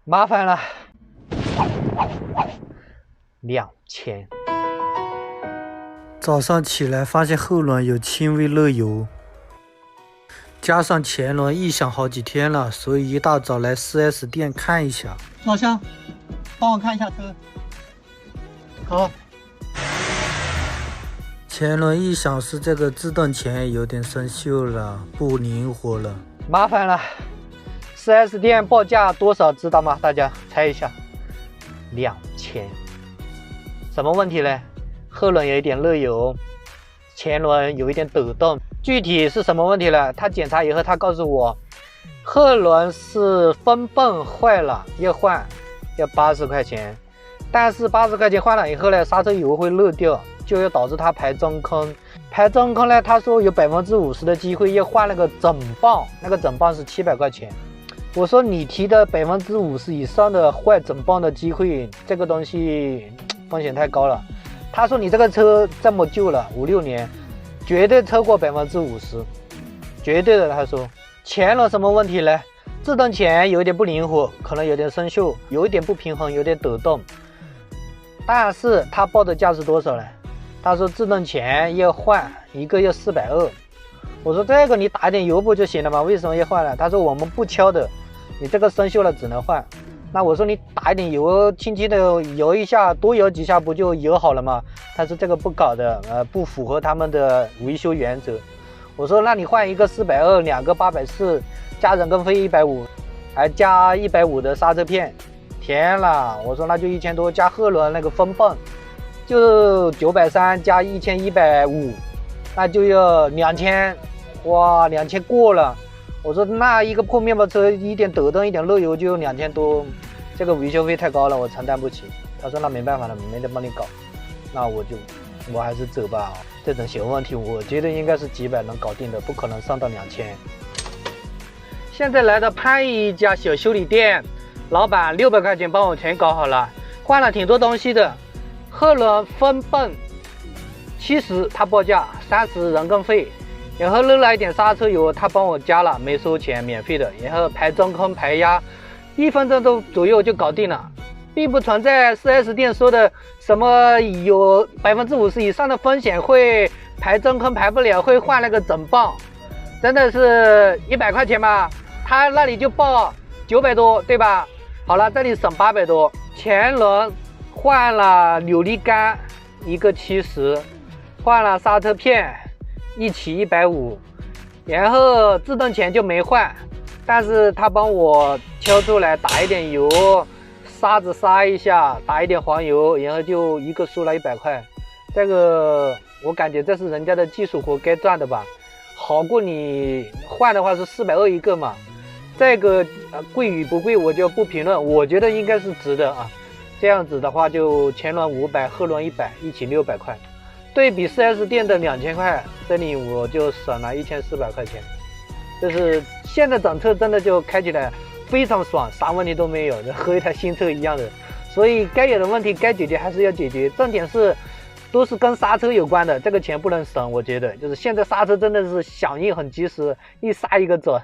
麻烦了，2000。早上起来发现后轮有轻微漏油，加上前轮异响好几天了，所以一大早来 4S 店看一下。老乡，帮我看一下车。好。前轮异响是这个制动钳有点生锈了，不灵活了。麻烦了，4S 店报价多少知道吗？大家猜一下，2000。什么问题呢？后轮有一点漏油，前轮有一点抖动。具体是什么问题呢？他检查以后，他告诉我，后轮是风泵坏了，要换，要80块钱。但是80块钱换了以后呢，刹车油会漏掉，就要导致它排中空。排中空呢，他说有50%的机会要换那个整泵，那个整泵是700块钱。我说你提的50%以上的坏整泵的机会，这个东西风险太高了。他说你这个车这么旧了，5、6年，绝对超过50%，绝对的。他说前轮什么问题呢？制动钳有一点不灵活，可能有点生锈，有一点不平衡，有点抖动。但是他报的价是多少呢？他说制动钳要换一个要420。我说这个你打一点油不就行了吗？为什么要换呢？他说我们不敲的，你这个生锈了只能换。那我说你打一点油，轻轻的油一下，多油几下不就油好了吗？他说这个不搞的，不符合他们的维修原则。我说那你换一个420，两个840，加人工费150，还加150的刹车片。天啦，我说那就1000多，加后轮那个风泵就930加1150，那就要2000，哇，2000过了。我说那一个破面包车一点抖动一点漏油就2000多，这个维修费太高了，我承担不起。他说那没办法了，没得帮你搞，那我还是走吧。这种小问题我觉得应该是几百能搞定的，不可能上到2000。现在来到番禺一家小修理店，老板600块钱帮我全搞好了，换了挺多东西的。后轮风泵70，他报价30人工费。然后漏了一点刹车油，他帮我加了，没收钱，免费的。然后排中空排压，1分钟左右就搞定了，并不存在 4S 店说的什么有50%以上的风险会排中空排不了，会换那个整泵。真的是100块钱嘛，他那里就报900多，对吧？好了，这里省800多。前轮换了扭力杆一个70，换了刹车片一起150，然后制动钳就没换，但是他帮我敲出来，打一点油，沙子杀一下，打一点黄油，然后就一个输了100块。这个我感觉这是人家的技术活该赚的吧，好过你换的话是420一个嘛。这个贵与不贵我就不评论，我觉得应该是值的啊。这样子的话就前轮500，后轮100，一起600块。对比 4S 店的2000块，这里我就省了1400块钱。就是现在整车真的就开起来非常爽，啥问题都没有，和一台新车一样的。所以该有的问题该解决还是要解决，重点是都是跟刹车有关的，这个钱不能省。我觉得就是现在刹车真的是响应很及时，一刹一个准。